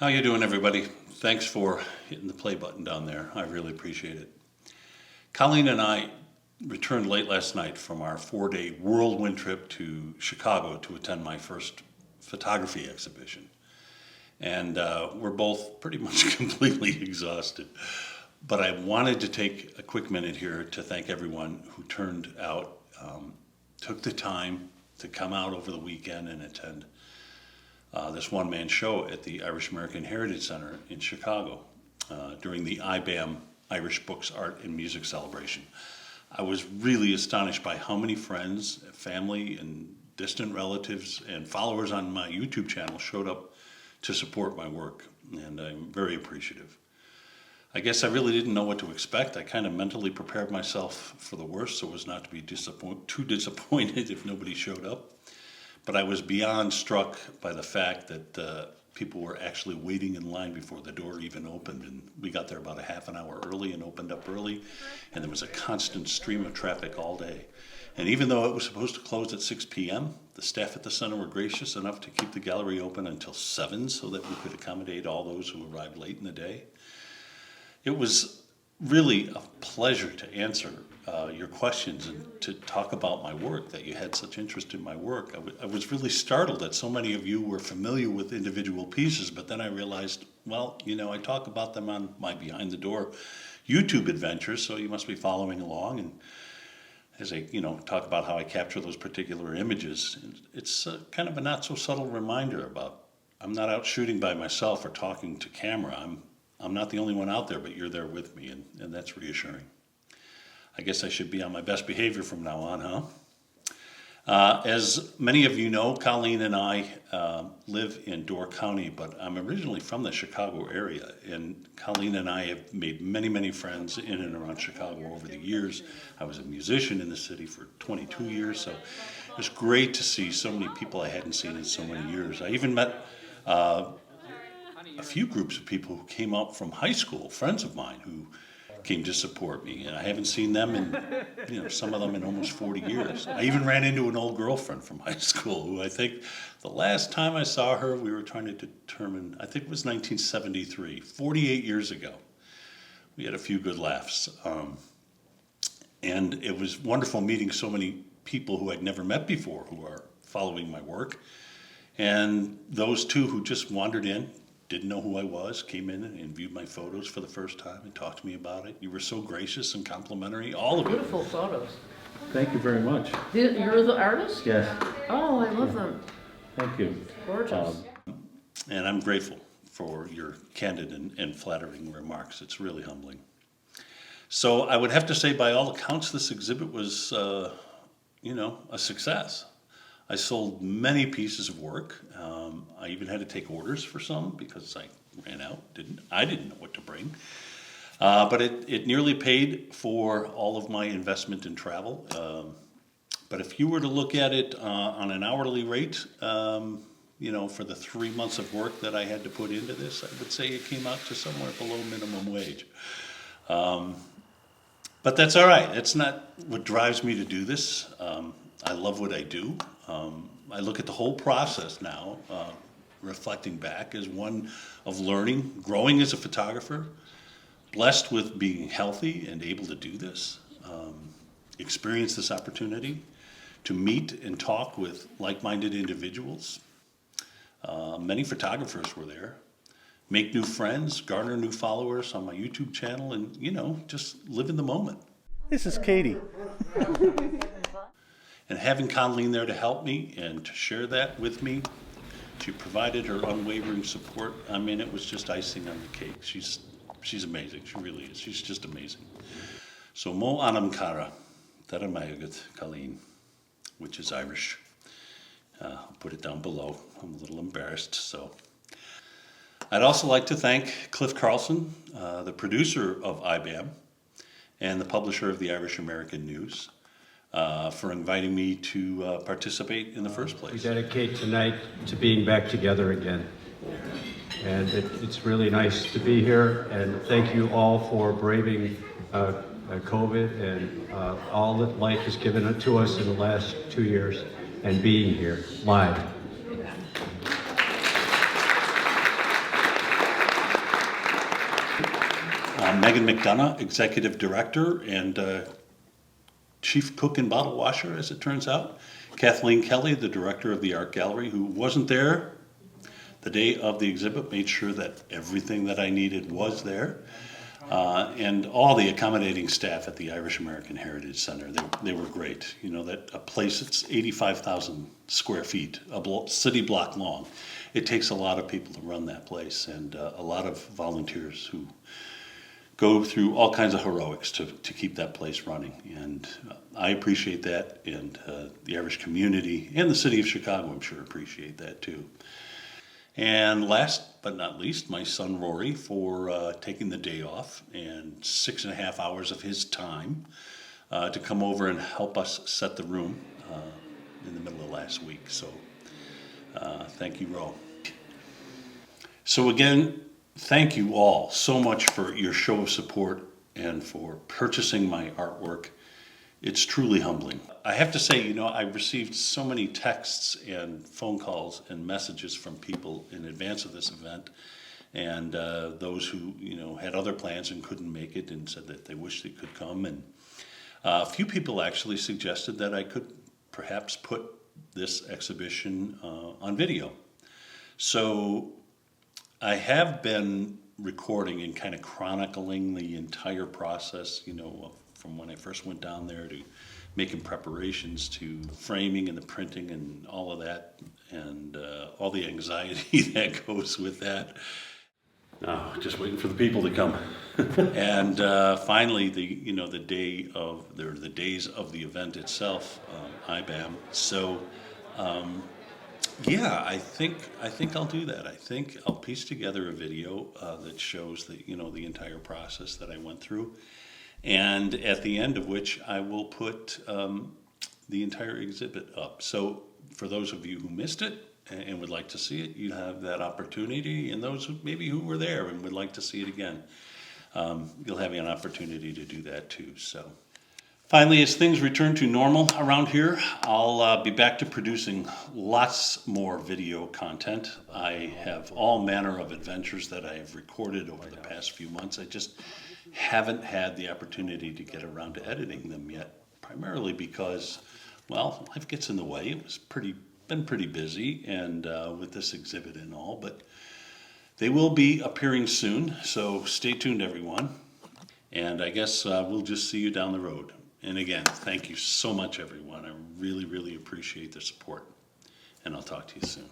How you doing, everybody? Thanks for hitting the play button down there. I really appreciate it. Colleen and I returned late last night from our 4-day whirlwind trip to Chicago to attend my first photography exhibition. And we're both pretty much completely exhausted. But I wanted to take a quick minute here to thank everyone who turned out, took the time to come out over the weekend and attend this one-man show at the Irish American Heritage Center in Chicago during the iBAM Irish Books, Art, and Music celebration. I was really astonished by how many friends, family, and distant relatives and followers on my YouTube channel showed up to support my work, and I'm very appreciative. I guess I really didn't know what to expect. I kind of mentally prepared myself for the worst so as not to be too disappointed if nobody showed up. But I was beyond struck by the fact that people were actually waiting in line before the door even opened. And we got there about a half an hour early and opened up early. And there was a constant stream of traffic all day. And even though it was supposed to close at 6 p.m., the staff at the center were gracious enough to keep the gallery open until 7 so that we could accommodate all those who arrived late in the day. It was really a pleasure to answer your questions and to talk about my work, that you had such interest in my work. I was really startled that so many of you were familiar with individual pieces, but then I realized, well, I talk about them on my Behind the Door YouTube adventures, so you must be following along. And as I, talk about how I capture those particular images, it's kind of a not so subtle reminder about I'm not out shooting by myself or talking to camera. I'm not the only one out there, but you're there with me, and that's reassuring. I guess I should be on my best behavior from now on, huh? As many of you know, Colleen and I live in Door County, but I'm originally from the Chicago area, and Colleen and I have made many, many friends in and around Chicago over the years. I was a musician in the city for 22 years, so it was great to see so many people I hadn't seen in so many years. I even met a few groups of people who came up from high school, friends of mine who came to support me, and I haven't seen them in, some of them in almost 40 years. I even ran into an old girlfriend from high school who I think the last time I saw her, we were trying to determine, I think it was 1973, 48 years ago. We had a few good laughs. And it was wonderful meeting so many people who I'd never met before who are following my work. And those two who just wandered in, didn't know who I was, came in and viewed my photos for the first time and talked to me about it. You were so gracious and complimentary, all of it. Beautiful photos. Thank you very much. You're the artist? Yes. Oh, I love them. Thank you. Gorgeous. And I'm grateful for your candid and flattering remarks. It's really humbling. So I would have to say, by all accounts, this exhibit was, a success. I sold many pieces of work. I even had to take orders for some because I ran out. I didn't know what to bring. But it nearly paid for all of my investment in travel. But if you were to look at it on an hourly rate, for the 3 months of work that I had to put into this, I would say it came out to somewhere below minimum wage. But that's all right. That's not what drives me to do this. I love what I do. I look at the whole process now, reflecting back, as one of learning, growing as a photographer, blessed with being healthy and able to do this, experience this opportunity to meet and talk with like-minded individuals. Many photographers were there. Make new friends, garner new followers on my YouTube channel, and, just live in the moment. This is Katie. And having Colleen there to help me and to share that with me, she provided her unwavering support. I mean, it was just icing on the cake. She's amazing. She really is. She's just amazing. So mo anam cara, taramayagat Colleen, which is Irish. I'll put it down below. I'm a little embarrassed. So I'd also like to thank Cliff Carlson, the producer of iBAM and the publisher of the Irish American News, for inviting me to participate in the first place. We dedicate tonight to being back together again. And it's really nice to be here, and thank you all for braving COVID and all that life has given to us in the last 2 years and being here live. Megan McDonough, Executive Director and Chief Cook and Bottle Washer, as it turns out. Kathleen Kelly, the Director of the Art Gallery, who wasn't there the day of the exhibit, made sure that everything that I needed was there. And all the accommodating staff at the Irish American Heritage Center, they were great. You know, that a place that's 85,000 square feet, city block long. It takes a lot of people to run that place, and a lot of volunteers who go through all kinds of heroics to keep that place running. And I appreciate that, and the Irish community and the city of Chicago, I'm sure, appreciate that too. And last but not least, my son Rory for taking the day off and 6.5 hours of his time to come over and help us set the room in the middle of last week. So thank you, Ro. So again, thank you all so much for your show of support and for purchasing my artwork. It's truly humbling. I have to say, you know, I received so many texts and phone calls and messages from people in advance of this event, and those who, you know, had other plans and couldn't make it and said that they wish they could come. And a few people actually suggested that I could perhaps put this exhibition on video. So I have been recording and kind of chronicling the entire process, you know, from when I first went down there to making preparations to framing and the printing and all of that, and all the anxiety that goes with that. Oh, just waiting for the people to come. And finally, the days of the event itself, iBAM. So. Yeah, I think I'll do that. I think I'll piece together a video that shows the entire process that I went through, and at the end of which I will put the entire exhibit up. So for those of you who missed it and would like to see it, you have that opportunity, and those who were there and would like to see it again, you'll have an opportunity to do that too. So. Finally, as things return to normal around here, I'll be back to producing lots more video content. I have all manner of adventures that I have recorded over the past few months. I just haven't had the opportunity to get around to editing them yet, primarily because, well, life gets in the way. It was been pretty busy, and with this exhibit and all, but they will be appearing soon, so stay tuned, everyone. And I guess we'll just see you down the road. And again, thank you so much, everyone. I really, really appreciate the support. And I'll talk to you soon.